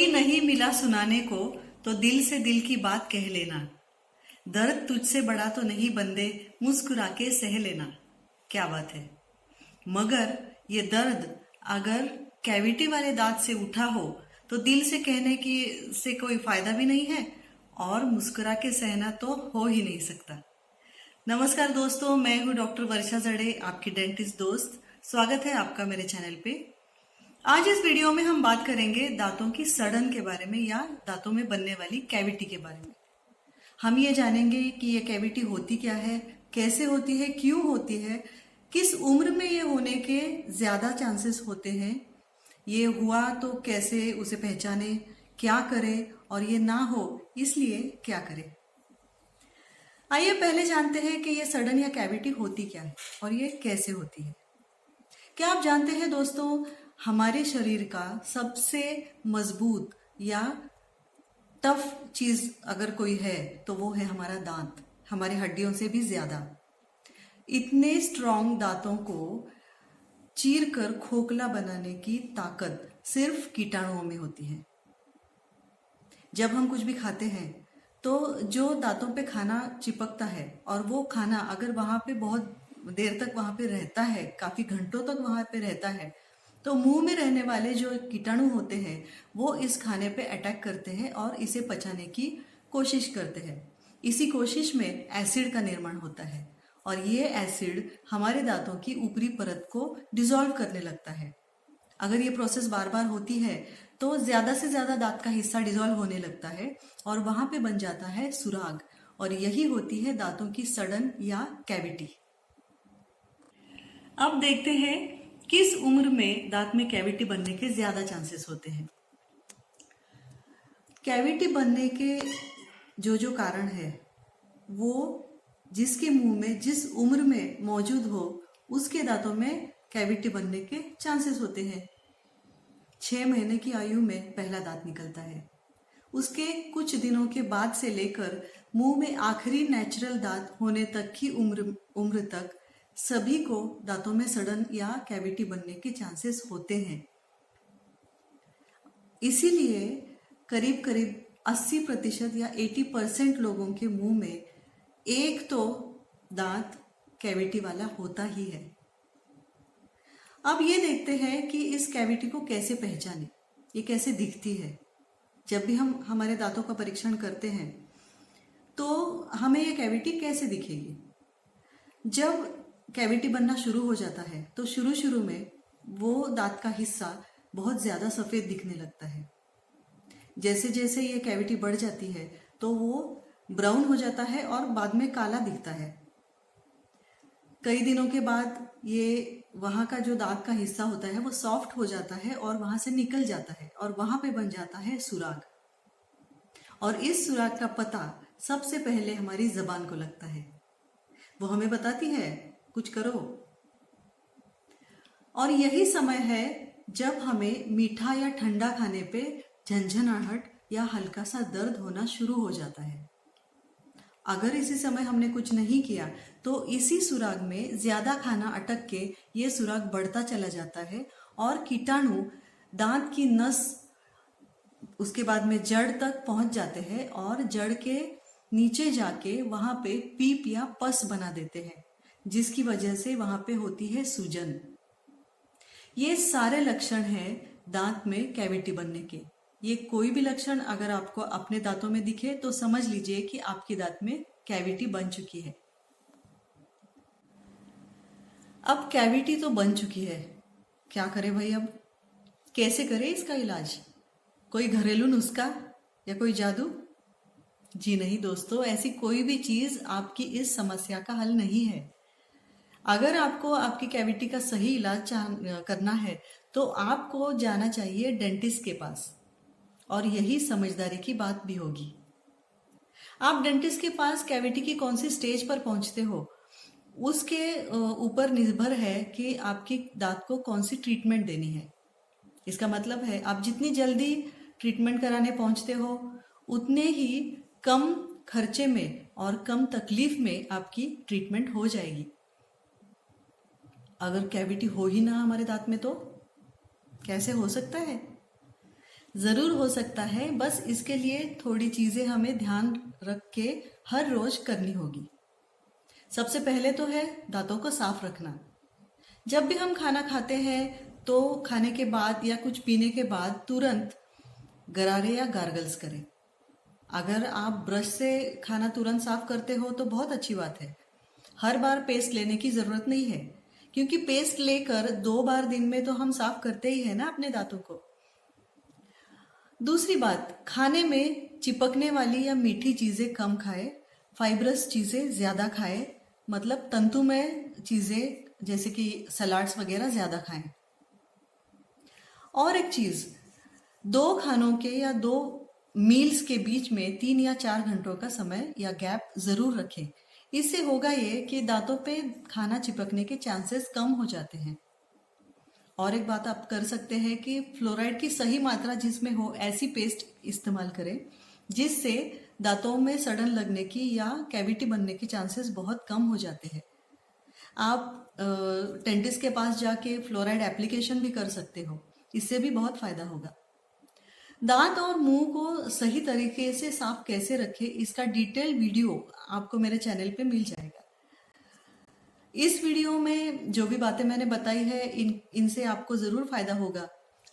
कोई नहीं मिला सुनाने को तो दिल से दिल की बात कह लेना। दर्द तुझसे बड़ा तो नहीं बंदे, मुस्कुरा के सह लेना। क्या बात है। मगर ये दर्द अगर कैविटी वाले दांत से उठा हो तो दिल से कहने की से कोई फायदा भी नहीं है और मुस्कुरा के सहना तो हो ही नहीं सकता। नमस्कार दोस्तों, मैं हूँ डॉक्टर वर्षा जड़े, आपकी डेंटिस्ट दोस्त। स्वागत है आपका मेरे चैनल पे। आज इस वीडियो में हम बात करेंगे दांतों की सड़न के बारे में या दांतों में बनने वाली कैविटी के बारे में। हम ये जानेंगे कि ये कैविटी होती क्या है, कैसे होती है, क्यों होती है, किस उम्र में ये होने के ज्यादा चांसेस होते हैं, ये हुआ तो कैसे उसे पहचाने, क्या करें और ये ना हो इसलिए क्या करें। आइए पहले जानते हैं कि ये सड़न या कैविटी होती क्या है और ये कैसे होती है। क्या आप जानते हैं दोस्तों, हमारे शरीर का सबसे मजबूत या टफ चीज अगर कोई है तो वो है हमारा दांत, हमारी हड्डियों से भी ज्यादा। इतने स्ट्रॉन्ग दांतों को चीर कर खोखला बनाने की ताकत सिर्फ कीटाणुओं में होती है। जब हम कुछ भी खाते हैं तो जो दांतों पे खाना चिपकता है और वो खाना अगर वहां पे बहुत देर तक वहां पे रहता है, काफी घंटों तक वहां पे रहता है, तो मुंह में रहने वाले जो कीटाणु होते हैं वो इस खाने पे अटैक करते हैं और इसे पचाने की कोशिश करते हैं। इसी कोशिश में एसिड का निर्माण होता है और ये एसिड हमारे दांतों की ऊपरी परत को डिसॉल्व करने लगता है। अगर ये प्रोसेस बार बार होती है तो ज्यादा से ज्यादा दांत का हिस्सा डिसॉल्व होने लगता है और वहां पे बन जाता है सुराग, और यही होती है दांतों की सड़न या कैविटी। अब देखते हैं किस उम्र में दांत में कैविटी बनने के ज्यादा चांसेस होते हैं। कैविटी बनने के जो कारण है वो जिसके मुंह में जिस उम्र में मौजूद हो उसके दांतों में कैविटी बनने के चांसेस होते हैं। 6 महीने की आयु में पहला दांत निकलता है, उसके कुछ दिनों के बाद से लेकर मुंह में आखिरी नेचुरल दांत होने तक की उम्र तक सभी को दांतों में सड़न या कैविटी बनने के चांसेस होते हैं। इसीलिए करीब करीब 80% या 80% लोगों के मुंह में एक तो दांत कैविटी वाला होता ही है। अब ये देखते हैं कि इस कैविटी को कैसे पहचाने, ये कैसे दिखती है। जब भी हम हमारे दांतों का परीक्षण करते हैं तो हमें ये कैविटी कैसे दिखेगी। जब कैविटी बनना शुरू हो जाता है तो शुरू में वो दांत का हिस्सा बहुत ज्यादा सफेद दिखने लगता है। जैसे जैसे ये कैविटी बढ़ जाती है तो वो ब्राउन हो जाता है और बाद में काला दिखता है। कई दिनों के बाद ये वहां का जो दांत का हिस्सा होता है वो सॉफ्ट हो जाता है और वहां से निकल जाता है और वहां पे बन जाता है सुराग। और इस सुराग का पता सबसे पहले हमारी जबान को लगता है, वो हमें बताती है कुछ करो। और यही समय है जब हमें मीठा या ठंडा खाने पे झंझनाहट या हल्का सा दर्द होना शुरू हो जाता है। अगर इसी समय हमने कुछ नहीं किया तो इसी सुराग में ज्यादा खाना अटक के ये सुराग बढ़ता चला जाता है और कीटाणु दांत की नस उसके बाद में जड़ तक पहुंच जाते हैं और जड़ के नीचे जाके वहां पे पीप या पस बना देते हैं, जिसकी वजह से वहां पे होती है सूजन। ये सारे लक्षण हैं दांत में कैविटी बनने के। ये कोई भी लक्षण अगर आपको अपने दांतों में दिखे तो समझ लीजिए कि आपके दांत में कैविटी बन चुकी है। अब कैविटी तो बन चुकी है, क्या करें भाई, अब कैसे करें इसका इलाज? कोई घरेलू नुस्खा या कोई जादू? जी नहीं दोस्तों, ऐसी कोई भी चीज आपकी इस समस्या का हल नहीं है। अगर आपको आपकी कैविटी का सही इलाज करना है तो आपको जाना चाहिए डेंटिस्ट के पास, और यही समझदारी की बात भी होगी। आप डेंटिस्ट के पास कैविटी की कौन सी स्टेज पर पहुंचते हो उसके ऊपर निर्भर है कि आपकी दांत को कौन सी ट्रीटमेंट देनी है। इसका मतलब है आप जितनी जल्दी ट्रीटमेंट कराने पहुंचते हो उतने ही कम खर्चे में और कम तकलीफ में आपकी ट्रीटमेंट हो जाएगी। अगर कैविटी हो ही ना हमारे दांत में तो कैसे हो सकता है? जरूर हो सकता है, बस इसके लिए थोड़ी चीजें हमें ध्यान रख के हर रोज करनी होगी। सबसे पहले तो है दांतों को साफ रखना। जब भी हम खाना खाते हैं तो खाने के बाद या कुछ पीने के बाद तुरंत गरारे या गार्गल्स करें। अगर आप ब्रश से खाना तुरंत साफ करते हो तो बहुत अच्छी बात है। हर बार पेस्ट लेने की जरूरत नहीं है, क्योंकि पेस्ट लेकर 2 बार दिन में तो हम साफ करते ही है ना अपने दांतों को। दूसरी बात, खाने में चिपकने वाली या मीठी चीजें कम खाएं, फाइब्रस चीजें ज्यादा खाएं, मतलब तंतुमय चीजें जैसे कि सलाड्स वगैरह ज्यादा खाएं। और एक चीज, 2 खानों के या 2 मील्स के बीच में 3 या 4 घंटों का समय या गैप जरूर रखें। इससे होगा ये कि दांतों पे खाना चिपकने के चांसेस कम हो जाते हैं। और एक बात आप कर सकते हैं कि फ्लोराइड की सही मात्रा जिसमें हो ऐसी पेस्ट इस्तेमाल करें जिससे दांतों में सड़न लगने की या कैविटी बनने के चांसेस बहुत कम हो जाते हैं। आप डेंटिस्ट के पास जाके फ्लोराइड एप्लीकेशन भी कर सकते हो, इससे भी बहुत फायदा होगा। दांत और मुंह को सही तरीके से साफ कैसे रखें, इसका डिटेल वीडियो आपको मेरे चैनल पे मिल जाएगा। इस वीडियो में जो भी बातें मैंने बताई है इनसे आपको जरूर फायदा होगा।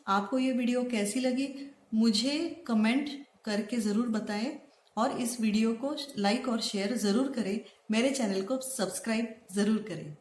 आपको ये वीडियो कैसी लगी मुझे कमेंट करके जरूर बताएं, और इस वीडियो को लाइक और शेयर जरूर करें। मेरे चैनल को सब्सक्राइब जरूर करें।